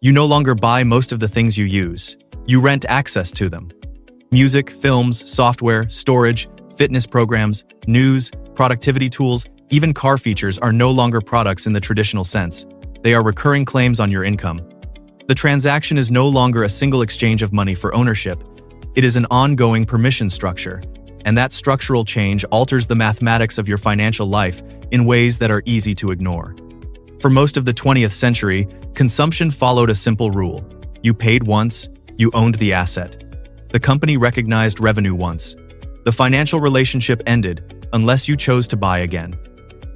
You no longer buy most of the things you use. You rent access to them. Music, films, software, storage, fitness programs, news, productivity tools, even car features are no longer products in the traditional sense. They are recurring claims on your income. The transaction is no longer a single exchange of money for ownership. It is an ongoing permission structure, and that structural change alters the mathematics of your financial life in ways that are easy to ignore. For most of the 20th century, consumption followed a simple rule. You paid once, you owned the asset. The company recognized revenue once. The financial relationship ended unless you chose to buy again.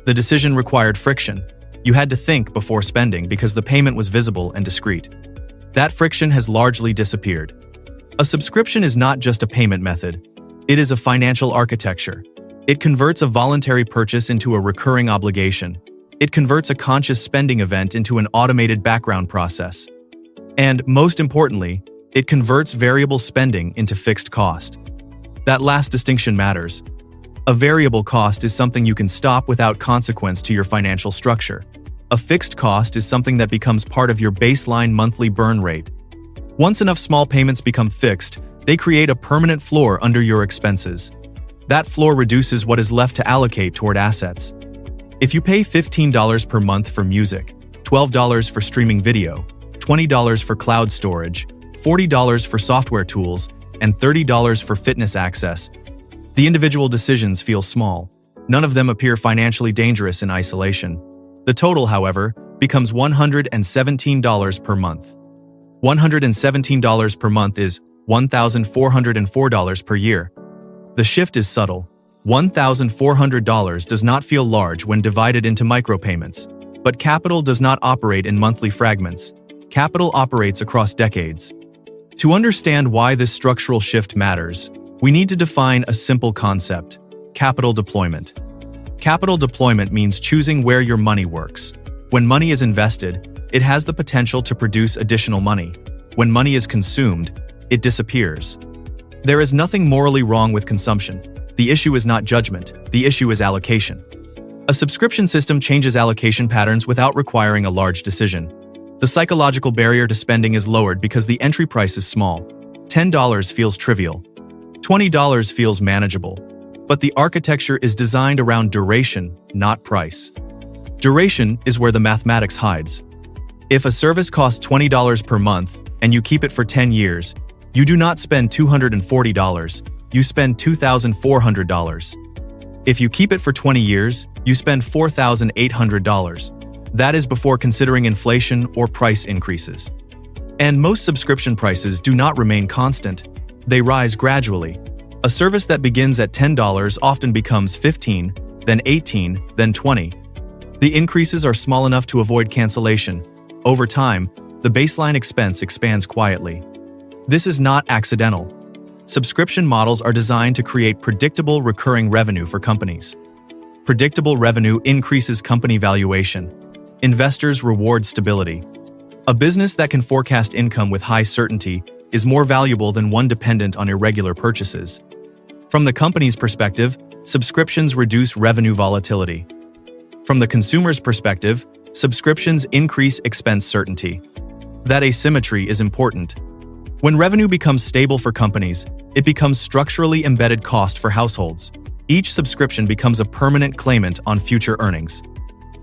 The decision required friction. You had to think before spending because the payment was visible and discreet. That friction has largely disappeared. A subscription is not just a payment method. It is a financial architecture. It converts a voluntary purchase into a recurring obligation. It converts a conscious spending event into an automated background process. And, most importantly, it converts variable spending into fixed cost. That last distinction matters. A variable cost is something you can stop without consequence to your financial structure. A fixed cost is something that becomes part of your baseline monthly burn rate. Once enough small payments become fixed, they create a permanent floor under your expenses. That floor reduces what is left to allocate toward assets. If you pay $15 per month for music, $12 for streaming video, $20 for cloud storage, $40 for software tools, and $30 for fitness access, the individual decisions feel small. None of them appear financially dangerous in isolation. The total, however, becomes $117 per month. $117 per month is $1,404 per year. The shift is subtle. $1,400 does not feel large when divided into micropayments. But capital does not operate in monthly fragments. Capital operates across decades. To understand why this structural shift matters, we need to define a simple concept: capital deployment. Capital deployment means choosing where your money works. When money is invested, it has the potential to produce additional money. When money is consumed, it disappears. There is nothing morally wrong with consumption. The issue is not judgment, the issue is allocation. A subscription system changes allocation patterns without requiring a large decision. The psychological barrier to spending is lowered because the entry price is small. $10 feels trivial. $20 feels manageable. But the architecture is designed around duration, not price. Duration is where the mathematics hides. If a service costs $20 per month and you keep it for 10 years, you do not spend $240, you spend $2,400. If you keep it for 20 years, you spend $4,800. That is before considering inflation or price increases. And most subscription prices do not remain constant. They rise gradually. A service that begins at $10 often becomes $15, then $18, then $20. The increases are small enough to avoid cancellation. Over time, the baseline expense expands quietly. This is not accidental. Subscription models are designed to create predictable recurring revenue for companies. Predictable revenue increases company valuation. Investors reward stability. A business that can forecast income with high certainty is more valuable than one dependent on irregular purchases. From the company's perspective, subscriptions reduce revenue volatility. From the consumer's perspective, subscriptions increase expense certainty. That asymmetry is important. When revenue becomes stable for companies, it becomes structurally embedded cost for households. Each subscription becomes a permanent claimant on future earnings.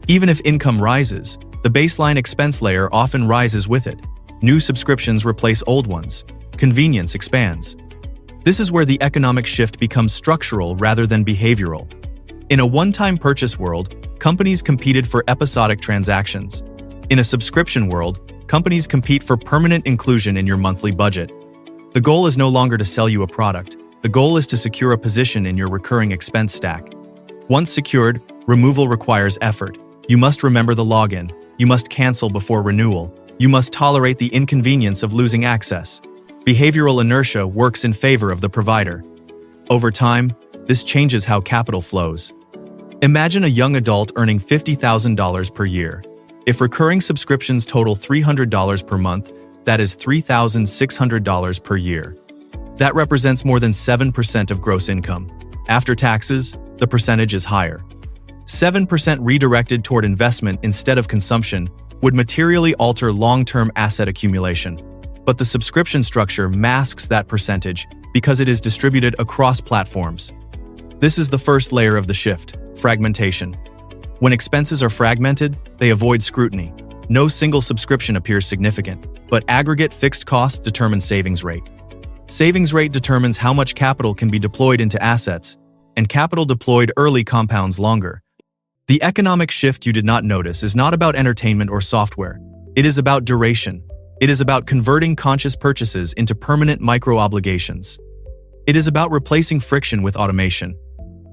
Even if income rises, the baseline expense layer often rises with it. New subscriptions replace old ones. Convenience expands. This is where the economic shift becomes structural rather than behavioral. In a one-time purchase world, companies competed for episodic transactions. In a subscription world, companies compete for permanent inclusion in your monthly budget. The goal is no longer to sell you a product. The goal is to secure a position in your recurring expense stack. Once secured, removal requires effort. You must remember the login. You must cancel before renewal. You must tolerate the inconvenience of losing access. Behavioral inertia works in favor of the provider. Over time, this changes how capital flows. Imagine a young adult earning $50,000 per year. If recurring subscriptions total $300 per month, that is $3,600 per year. That represents more than 7% of gross income. After taxes, the percentage is higher. 7% redirected toward investment instead of consumption, would materially alter long-term asset accumulation. But the subscription structure masks that percentage because it is distributed across platforms. This is the first layer of the shift: fragmentation. When expenses are fragmented, they avoid scrutiny. No single subscription appears significant, but aggregate fixed costs determine savings rate. Savings rate determines how much capital can be deployed into assets, and capital deployed early compounds longer. The economic shift you did not notice is not about entertainment or software. It is about duration. It is about converting conscious purchases into permanent micro-obligations. It is about replacing friction with automation.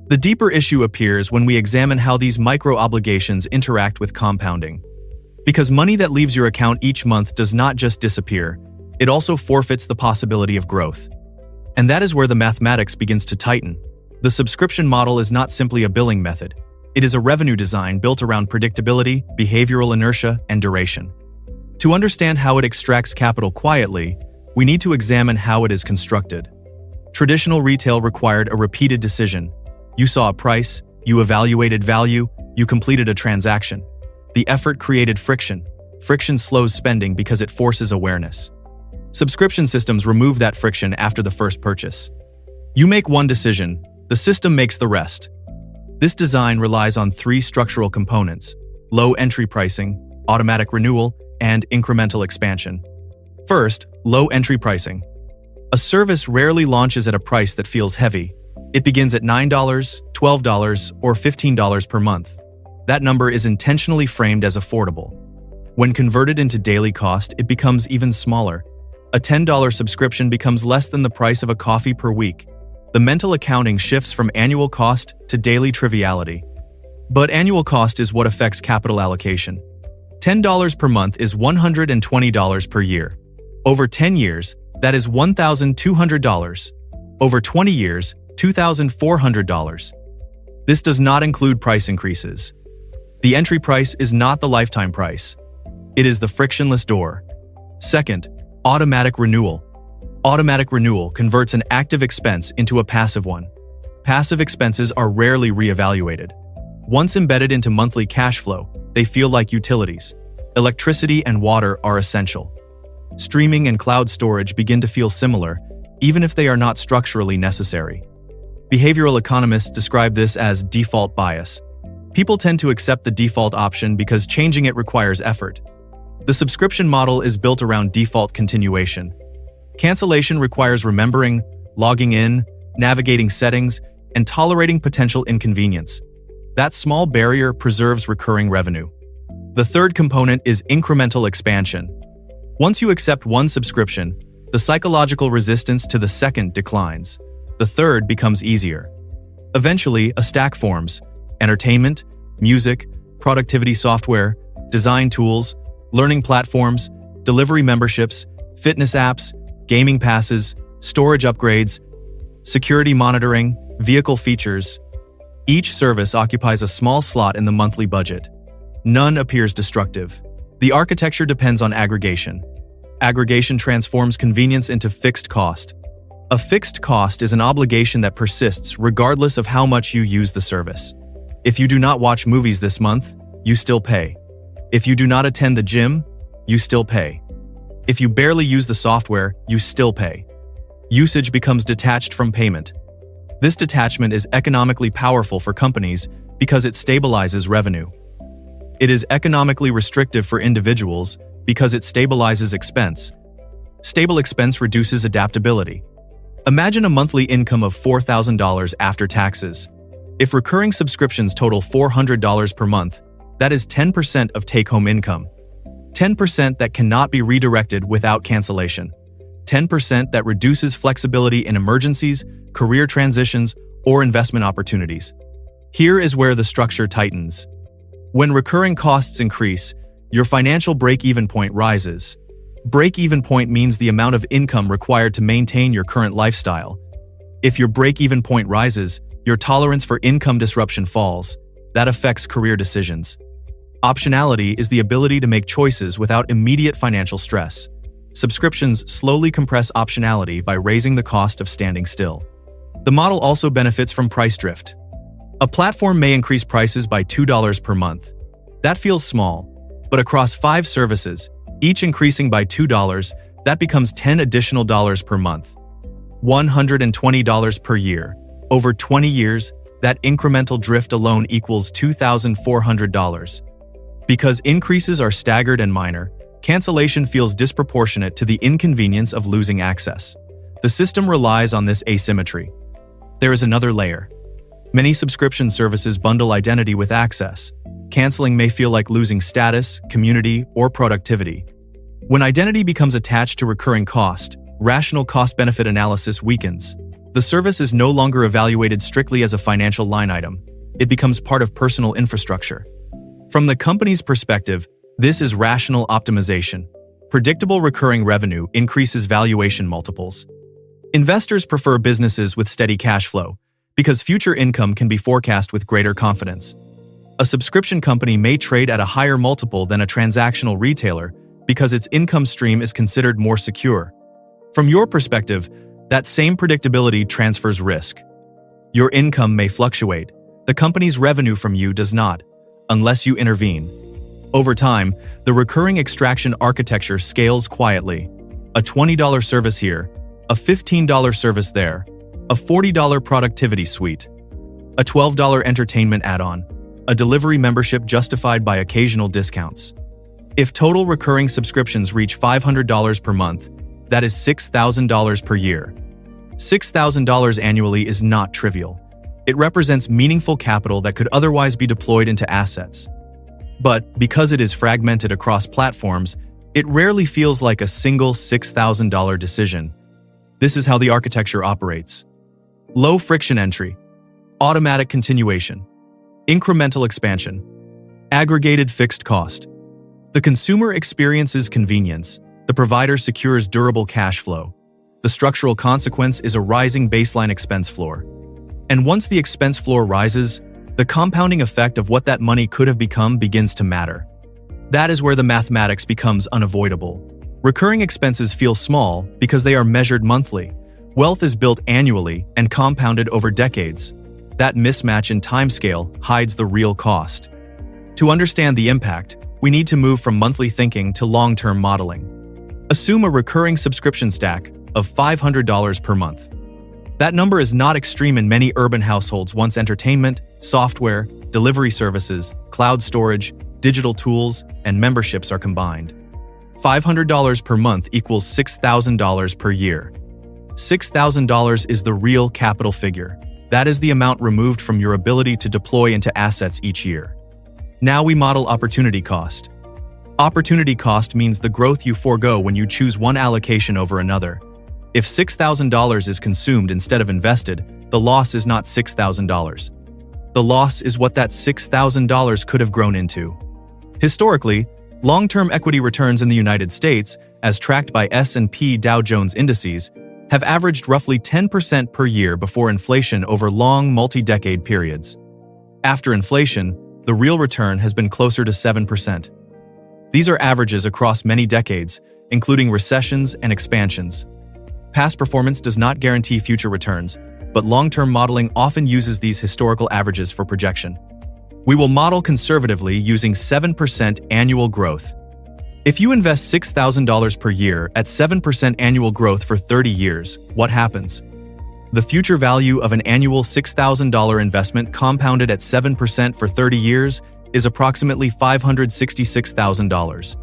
The deeper issue appears when we examine how these micro-obligations interact with compounding. Because money that leaves your account each month does not just disappear, it also forfeits the possibility of growth. And that is where the mathematics begins to tighten. The subscription model is not simply a billing method. It is a revenue design built around predictability, behavioral inertia, and duration. To understand how it extracts capital quietly, we need to examine how it is constructed. Traditional retail required a repeated decision. You saw a price, you evaluated value, you completed a transaction. The effort created friction. Friction slows spending because it forces awareness. Subscription systems remove that friction after the first purchase. You make one decision, the system makes the rest. This design relies on three structural components: low entry pricing, automatic renewal, and incremental expansion. First, low entry pricing. A service rarely launches at a price that feels heavy. It begins at $9, $12, or $15 per month. That number is intentionally framed as affordable. When converted into daily cost, it becomes even smaller. A $10 subscription becomes less than the price of a coffee per week. The mental accounting shifts from annual cost to daily triviality. But annual cost is what affects capital allocation. $10 per month is $120 per year. Over 10 years, that is $1,200. Over 20 years, $2,400. This does not include price increases. The entry price is not the lifetime price. It is the frictionless door. Second, automatic renewal. Automatic renewal converts an active expense into a passive one. Passive expenses are rarely reevaluated. Once embedded into monthly cash flow, they feel like utilities. Electricity and water are essential. Streaming and cloud storage begin to feel similar, even if they are not structurally necessary. Behavioral economists describe this as default bias. People tend to accept the default option because changing it requires effort. The subscription model is built around default continuation. Cancellation requires remembering, logging in, navigating settings, and tolerating potential inconvenience. That small barrier preserves recurring revenue. The third component is incremental expansion. Once you accept one subscription, the psychological resistance to the second declines. The third becomes easier. Eventually, a stack forms: entertainment, music, productivity software, design tools, learning platforms, delivery memberships, fitness apps, gaming passes, storage upgrades, security monitoring, vehicle features. Each service occupies a small slot in the monthly budget. None appears destructive. The architecture depends on aggregation. Aggregation transforms convenience into fixed cost. A fixed cost is an obligation that persists regardless of how much you use the service. If you do not watch movies this month, you still pay. If you do not attend the gym, you still pay. If you barely use the software, you still pay. Usage becomes detached from payment. This detachment is economically powerful for companies because it stabilizes revenue. It is economically restrictive for individuals because it stabilizes expense. Stable expense reduces adaptability. Imagine a monthly income of $4,000 after taxes. If recurring subscriptions total $400 per month, that is 10% of take-home income. 10% that cannot be redirected without cancellation. 10% that reduces flexibility in emergencies, career transitions, or investment opportunities. Here is where the structure tightens. When recurring costs increase, your financial break-even point rises. Break-even point means the amount of income required to maintain your current lifestyle. If your break-even point rises, your tolerance for income disruption falls. That affects career decisions. Optionality is the ability to make choices without immediate financial stress. Subscriptions slowly compress optionality by raising the cost of standing still. The model also benefits from price drift. A platform may increase prices by $2 per month. That feels small. But across 5 services, each increasing by $2, that becomes $10 additional per month. $120 per year. Over 20 years, that incremental drift alone equals $2,400. Because increases are staggered and minor, cancellation feels disproportionate to the inconvenience of losing access. The system relies on this asymmetry. There is another layer. Many subscription services bundle identity with access. Canceling may feel like losing status, community, or productivity. When identity becomes attached to recurring cost, rational cost-benefit analysis weakens. The service is no longer evaluated strictly as a financial line item. It becomes part of personal infrastructure. From the company's perspective, this is rational optimization. Predictable recurring revenue increases valuation multiples. Investors prefer businesses with steady cash flow because future income can be forecast with greater confidence. A subscription company may trade at a higher multiple than a transactional retailer because its income stream is considered more secure. From your perspective, that same predictability transfers risk. Your income may fluctuate. The company's revenue from you does not, unless you intervene. Over time, the recurring extraction architecture scales quietly. A $20 service here, a $15 service there, a $40 productivity suite, a $12 entertainment add-on, a delivery membership justified by occasional discounts. If total recurring subscriptions reach $500 per month, that is $6,000 per year. $6,000 annually is not trivial. It represents meaningful capital that could otherwise be deployed into assets. But because it is fragmented across platforms, it rarely feels like a single $6,000 decision. This is how the architecture operates. Low friction entry, automatic continuation, incremental expansion, aggregated fixed cost. The consumer experiences convenience, the provider secures durable cash flow. The structural consequence is a rising baseline expense floor. And once the expense floor rises, the compounding effect of what that money could have become begins to matter. That is where the mathematics becomes unavoidable. Recurring expenses feel small because they are measured monthly. Wealth is built annually and compounded over decades. That mismatch in timescale hides the real cost. To understand the impact, we need to move from monthly thinking to long-term modeling. Assume a recurring subscription stack of $500 per month. That number is not extreme in many urban households once entertainment, software, delivery services, cloud storage, digital tools, and memberships are combined. $500 per month equals $6,000 per year. $6,000 is the real capital figure. That is the amount removed from your ability to deploy into assets each year. Now we model opportunity cost. Opportunity cost means the growth you forego when you choose one allocation over another. If $6,000 is consumed instead of invested, the loss is not $6,000. The loss is what that $6,000 could have grown into. Historically, long-term equity returns in the United States, as tracked by S&P Dow Jones indices, have averaged roughly 10% per year before inflation over long multi-decade periods. After inflation, the real return has been closer to 7%. These are averages across many decades, including recessions and expansions. Past performance does not guarantee future returns, but long-term modeling often uses these historical averages for projection. We will model conservatively using 7% annual growth. If you invest $6,000 per year at 7% annual growth for 30 years, what happens? The future value of an annual $6,000 investment compounded at 7% for 30 years is approximately $566,000.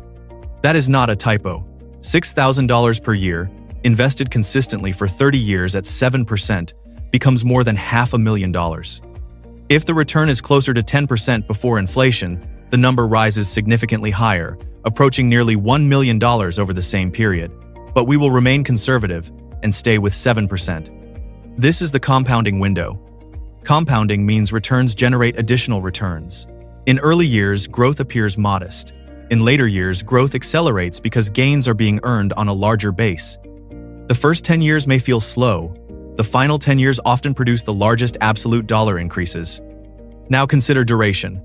That is not a typo. $6,000 per year, invested consistently for 30 years at 7%, becomes more than $500,000. If the return is closer to 10% before inflation, the number rises significantly higher, approaching nearly $1 million over the same period. But we will remain conservative and stay with 7%. This is the compounding window. Compounding means returns generate additional returns. In early years, growth appears modest. In later years, growth accelerates because gains are being earned on a larger base. The first 10 years may feel slow. The final 10 years often produce the largest absolute dollar increases. Now consider duration.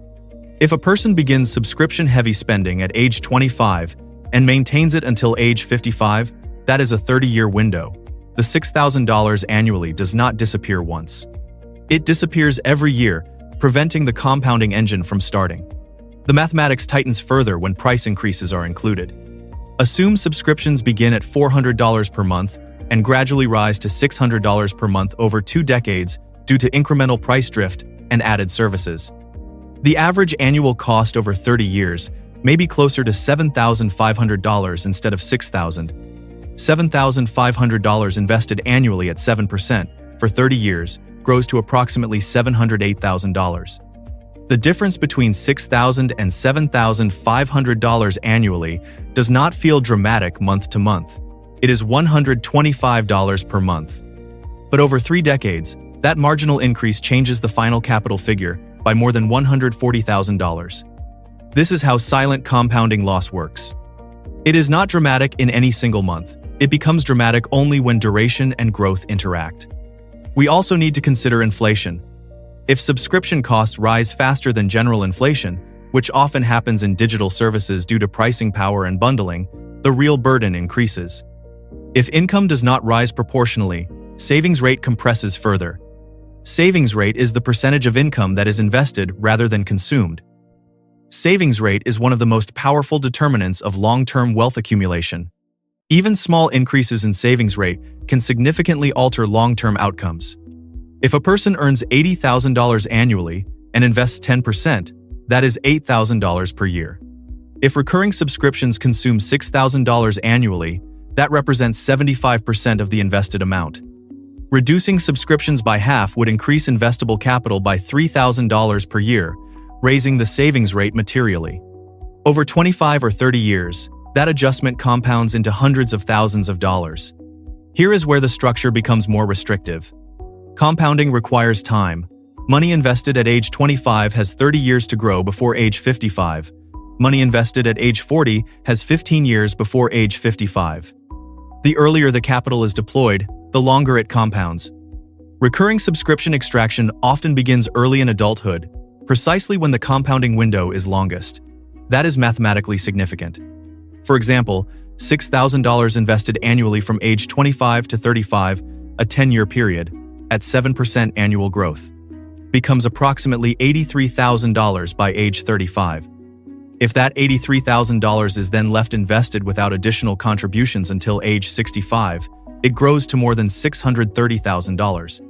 If a person begins subscription-heavy spending at age 25 and maintains it until age 55, that is a 30-year window. The $6,000 annually does not disappear once. It disappears every year, preventing the compounding engine from starting. The mathematics tightens further when price increases are included. Assume subscriptions begin at $400 per month and gradually rise to $600 per month over 2 decades due to incremental price drift and added services. The average annual cost over 30 years may be closer to $7,500 instead of $6,000. $7,500 invested annually at 7% for 30 years grows to approximately $708,000. The difference between $6,000 and $7,500 annually does not feel dramatic month to month. It is $125 per month. But over 3 decades, that marginal increase changes the final capital figure by more than $140,000. This is how silent compounding loss works. It is not dramatic in any single month. It becomes dramatic only when duration and growth interact. We also need to consider inflation. If subscription costs rise faster than general inflation, which often happens in digital services due to pricing power and bundling, the real burden increases. If income does not rise proportionally, savings rate compresses further. Savings rate is the percentage of income that is invested rather than consumed. Savings rate is one of the most powerful determinants of long-term wealth accumulation. Even small increases in savings rate can significantly alter long-term outcomes. If a person earns $80,000 annually and invests 10%, that is $8,000 per year. If recurring subscriptions consume $6,000 annually, that represents 75% of the invested amount. Reducing subscriptions by half would increase investable capital by $3,000 per year, raising the savings rate materially. Over 25 or 30 years, that adjustment compounds into hundreds of thousands of dollars. Here is where the structure becomes more restrictive. Compounding requires time. Money invested at age 25 has 30 years to grow before age 55. Money invested at age 40 has 15 years before age 55. The earlier the capital is deployed, the longer it compounds. Recurring subscription extraction often begins early in adulthood, precisely when the compounding window is longest. That is mathematically significant. For example, $6,000 invested annually from age 25 to 35, a 10-year period, at 7% annual growth, becomes approximately $83,000 by age 35. If that $83,000 is then left invested without additional contributions until age 65, it grows to more than $630,000.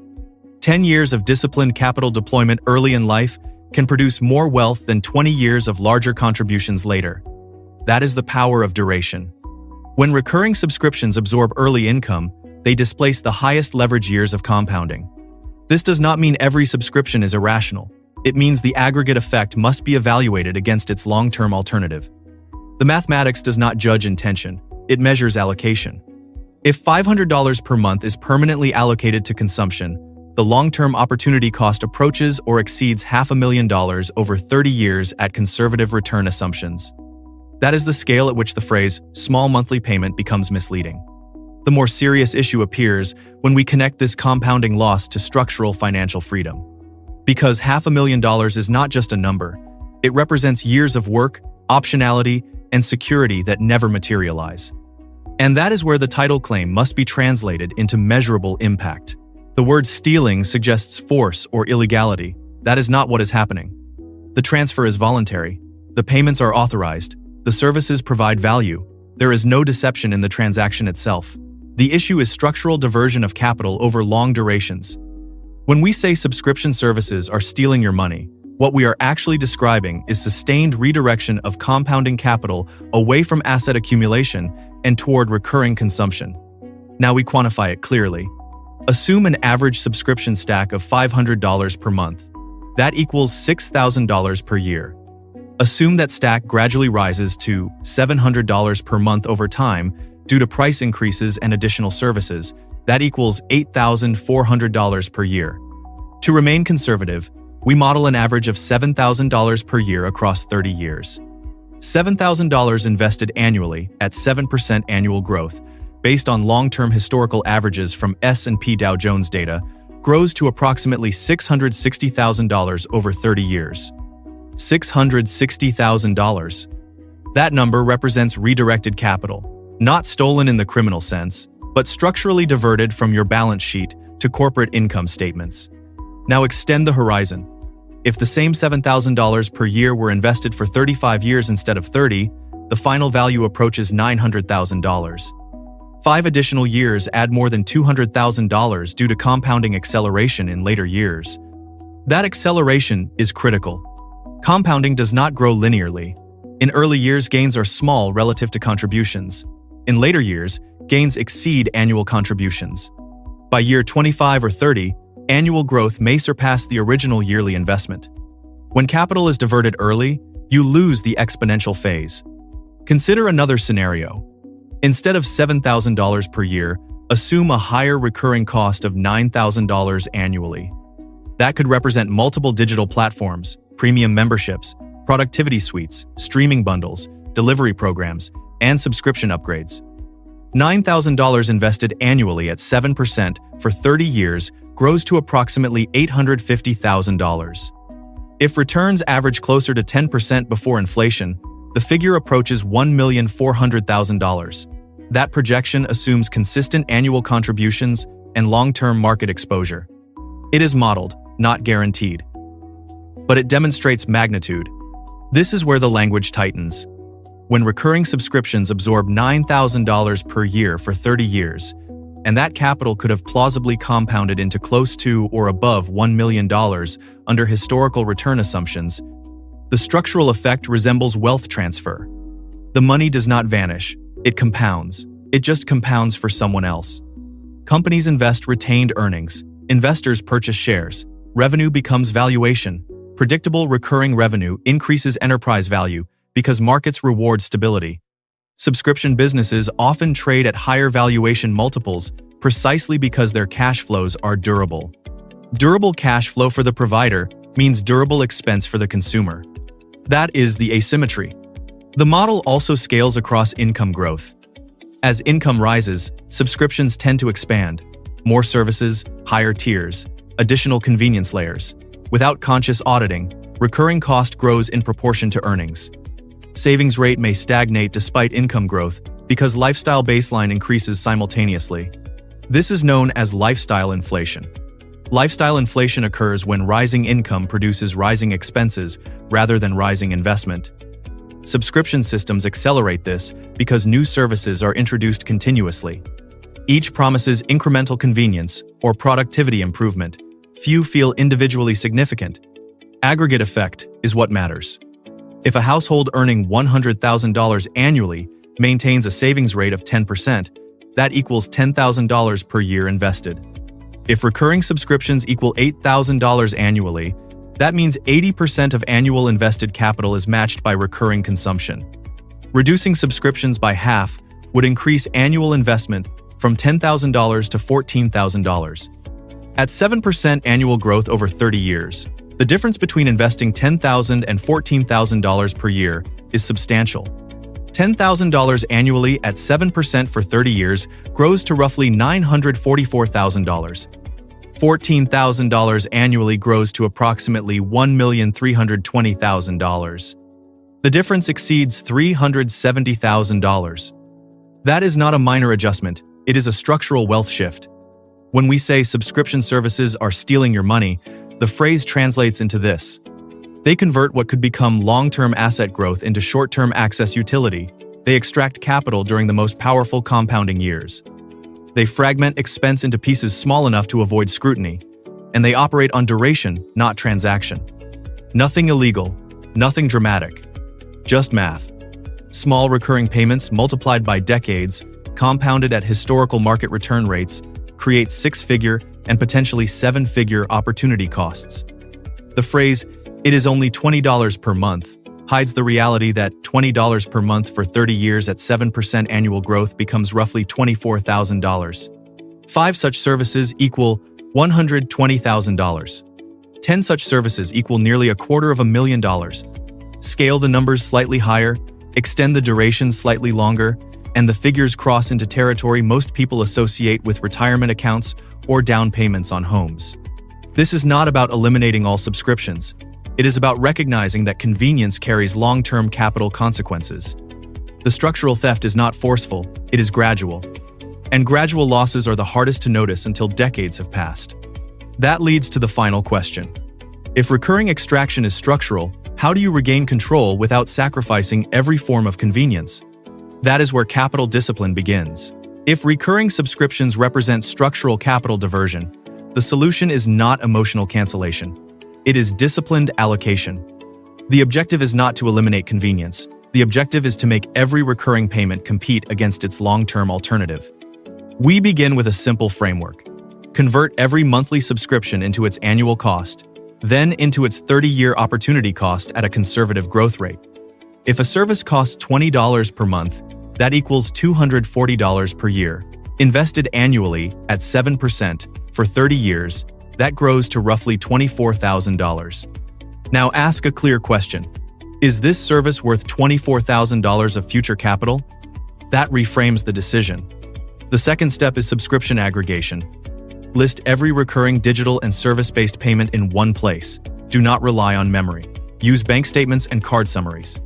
10 years of disciplined capital deployment early in life can produce more wealth than 20 years of larger contributions later. That is the power of duration. When recurring subscriptions absorb early income, they displace the highest leverage years of compounding. This does not mean every subscription is irrational. It means the aggregate effect must be evaluated against its long-term alternative. The mathematics does not judge intention, it measures allocation. If $500 per month is permanently allocated to consumption, the long-term opportunity cost approaches or exceeds $500,000 over 30 years at conservative return assumptions. That is the scale at which the phrase small monthly payment becomes misleading. The more serious issue appears when we connect this compounding loss to structural financial freedom. Because $500,000 is not just a number, it represents years of work, optionality, and security that never materialize. And that is where the title claim must be translated into measurable impact. The word stealing suggests force or illegality. That is not what is happening. The transfer is voluntary. The payments are authorized. The services provide value. There is no deception in the transaction itself. The issue is structural diversion of capital over long durations. When we say subscription services are stealing your money, what we are actually describing is sustained redirection of compounding capital away from asset accumulation and toward recurring consumption. Now we quantify it clearly. Assume an average subscription stack of $500 per month. That equals $6,000 per year. Assume that stack gradually rises to $700 per month over time due to price increases and additional services. That equals $8,400 per year. To remain conservative, we model an average of $7,000 per year across 30 years. $7,000 invested annually at 7% annual growth, based on long-term historical averages from S&P Dow Jones data, grows to approximately $660,000 over 30 years. $660,000. That number represents redirected capital, not stolen in the criminal sense, but structurally diverted from your balance sheet to corporate income statements. Now extend the horizon. If the same $7,000 per year were invested for 35 years instead of 30, the final value approaches $900,000. 5 additional years add more than $200,000 due to compounding acceleration in later years. That acceleration is critical. Compounding does not grow linearly. In early years, gains are small relative to contributions. In later years, gains exceed annual contributions. By year 25 or 30, annual growth may surpass the original yearly investment. When capital is diverted early, you lose the exponential phase. Consider another scenario. Instead of $7,000 per year, assume a higher recurring cost of $9,000 annually. That could represent multiple digital platforms, premium memberships, productivity suites, streaming bundles, delivery programs, and subscription upgrades. $9,000 invested annually at 7% for 30 years grows to approximately $850,000. If returns average closer to 10% before inflation, the figure approaches $1,400,000. That projection assumes consistent annual contributions and long-term market exposure. It is modeled, not guaranteed. But it demonstrates magnitude. This is where the language tightens. When recurring subscriptions absorb $9,000 per year for 30 years, and that capital could have plausibly compounded into close to or above $1 million under historical return assumptions, the structural effect resembles wealth transfer. The money does not vanish, it compounds. It just compounds for someone else. Companies invest retained earnings. Investors purchase shares. Revenue becomes valuation. Predictable recurring revenue increases enterprise value because markets reward stability. Subscription businesses often trade at higher valuation multiples precisely because their cash flows are durable. Durable cash flow for the provider means durable expense for the consumer. That is the asymmetry. The model also scales across income growth. As income rises, subscriptions tend to expand. More services, higher tiers, additional convenience layers. Without conscious auditing, recurring cost grows in proportion to earnings. Savings rate may stagnate despite income growth because lifestyle baseline increases simultaneously. This is known as lifestyle inflation. Lifestyle inflation occurs when rising income produces rising expenses rather than rising investment. Subscription systems accelerate this because new services are introduced continuously. Each promises incremental convenience or productivity improvement. Few feel individually significant. Aggregate effect is what matters. If a household earning $100,000 annually maintains a savings rate of 10%, that equals $10,000 per year invested. If recurring subscriptions equal $8,000 annually, that means 80% of annual invested capital is matched by recurring consumption. Reducing subscriptions by half would increase annual investment from $10,000 to $14,000. At 7% annual growth over 30 years, the difference between investing $10,000 and $14,000 per year is substantial. $10,000 annually at 7% for 30 years grows to roughly $944,000. $14,000 annually grows to approximately $1,320,000. The difference exceeds $370,000. That is not a minor adjustment, it is a structural wealth shift. When we say subscription services are stealing your money, the phrase translates into this. They convert what could become long-term asset growth into short-term access utility. They extract capital during the most powerful compounding years. They fragment expense into pieces small enough to avoid scrutiny, and they operate on duration, not transaction. Nothing illegal, nothing dramatic, just math. Small recurring payments multiplied by decades, compounded at historical market return rates, create six-figure and potentially seven-figure opportunity costs. The phrase, "It is only $20 per month," hides the reality that $20 per month for 30 years at 7% annual growth becomes roughly $24,000. 5 such services equal $120,000. 10 such services equal nearly $250,000. Scale the numbers slightly higher, extend the duration slightly longer, and the figures cross into territory most people associate with retirement accounts or down payments on homes. This is not about eliminating all subscriptions. It is about recognizing that convenience carries long-term capital consequences. The structural theft is not forceful, it is gradual. And gradual losses are the hardest to notice until decades have passed. That leads to the final question. If recurring extraction is structural, how do you regain control without sacrificing every form of convenience? That is where capital discipline begins. If recurring subscriptions represent structural capital diversion, the solution is not emotional cancellation. It is disciplined allocation. The objective is not to eliminate convenience. The objective is to make every recurring payment compete against its long-term alternative. We begin with a simple framework. Convert every monthly subscription into its annual cost, then into its 30-year opportunity cost at a conservative growth rate. If a service costs $20 per month, that equals $240 per year. Invested annually at 7% for 30 years, that grows to roughly $24,000. Now ask a clear question. Is this service worth $24,000 of future capital? That reframes the decision. The second step is subscription aggregation. List every recurring digital and service-based payment in one place. Do not rely on memory. Use bank statements and card summaries.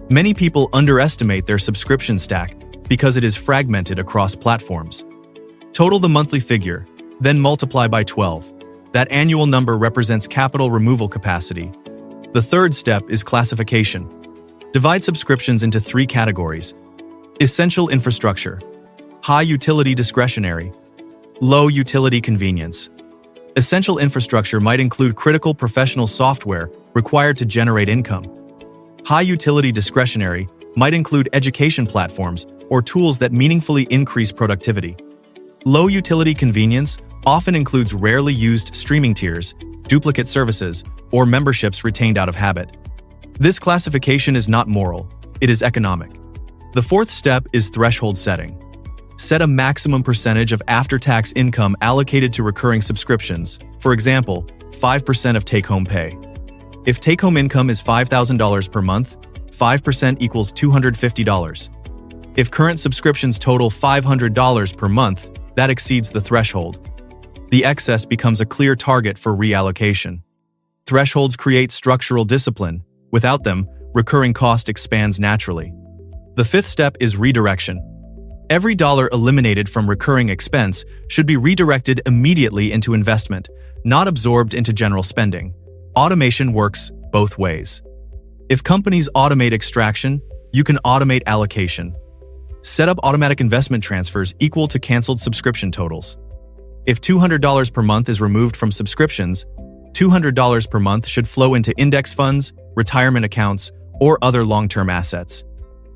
Many people underestimate their subscription stack because it is fragmented across platforms. Total the monthly figure, then multiply by 12. That annual number represents capital removal capacity. The third step is classification. Divide subscriptions into 3 categories: essential infrastructure, high utility discretionary, low utility convenience. Essential infrastructure might include critical professional software required to generate income. High utility discretionary might include education platforms or tools that meaningfully increase productivity. Low utility convenience often includes rarely used streaming tiers, duplicate services, or memberships retained out of habit. This classification is not moral, it is economic. The fourth step is threshold setting. Set a maximum percentage of after-tax income allocated to recurring subscriptions, for example, 5% of take-home pay. If take-home income is $5,000 per month, 5% equals $250. If current subscriptions total $500 per month, that exceeds the threshold. The excess becomes a clear target for reallocation. Thresholds create structural discipline. Without them, recurring cost expands naturally. The fifth step is redirection. Every dollar eliminated from recurring expense should be redirected immediately into investment, not absorbed into general spending. Automation works both ways. If companies automate extraction, you can automate allocation. Set up automatic investment transfers equal to canceled subscription totals. If $200 per month is removed from subscriptions, $200 per month should flow into index funds, retirement accounts, or other long-term assets.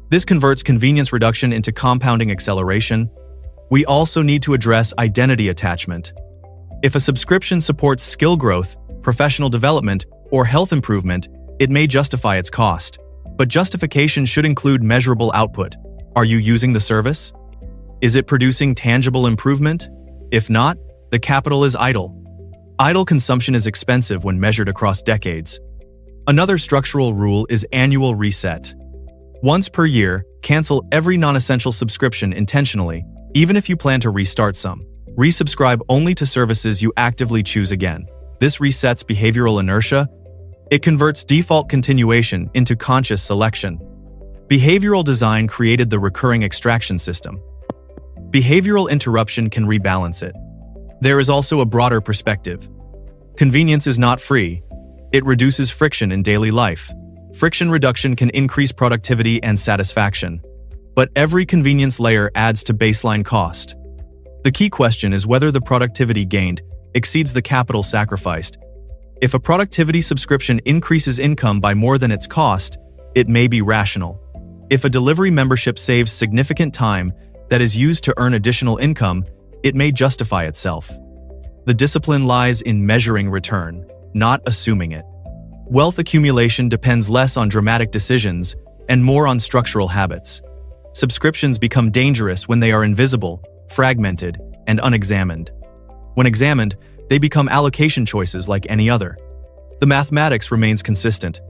This converts convenience reduction into compounding acceleration. We also need to address identity attachment. If a subscription supports skill growth, professional development, or health improvement, it may justify its cost. But justification should include measurable output. Are you using the service? Is it producing tangible improvement? If not, the capital is idle. Idle consumption is expensive when measured across decades. Another structural rule is annual reset. Once per year, cancel every non-essential subscription intentionally, even if you plan to restart some. Resubscribe only to services you actively choose again. This resets behavioral inertia. It converts default continuation into conscious selection. Behavioral design created the recurring extraction system. Behavioral interruption can rebalance it. There is also a broader perspective. Convenience is not free. It reduces friction in daily life. Friction reduction can increase productivity and satisfaction. But every convenience layer adds to baseline cost. The key question is whether the productivity gained exceeds the capital sacrificed. If a productivity subscription increases income by more than its cost, it may be rational. If a delivery membership saves significant time that is used to earn additional income, it may justify itself. The discipline lies in measuring return, not assuming it. Wealth accumulation depends less on dramatic decisions and more on structural habits. Subscriptions become dangerous when they are invisible, fragmented, and unexamined. When examined, they become allocation choices like any other. The mathematics remains consistent.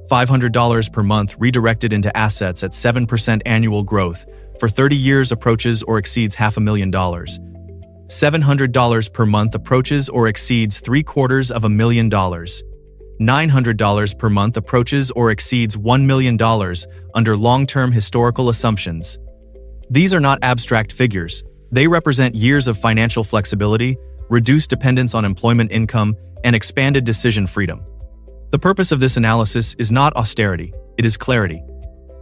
$500 per month redirected into assets at 7% annual growth for 30 years approaches or exceeds $500,000. $700 per month approaches or exceeds $750,000. $900 per month approaches or exceeds $1 million under long-term historical assumptions. These are not abstract figures. They represent years of financial flexibility, reduced dependence on employment income, and expanded decision freedom. The purpose of this analysis is not austerity, it is clarity.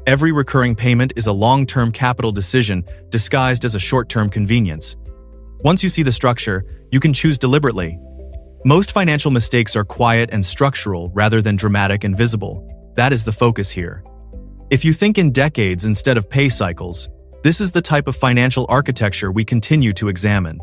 Every recurring payment is a long-term capital decision disguised as a short-term convenience. Once you see the structure, you can choose deliberately. Most financial mistakes are quiet and structural rather than dramatic and visible. That is the focus here. If you think in decades instead of pay cycles, this is the type of financial architecture we continue to examine.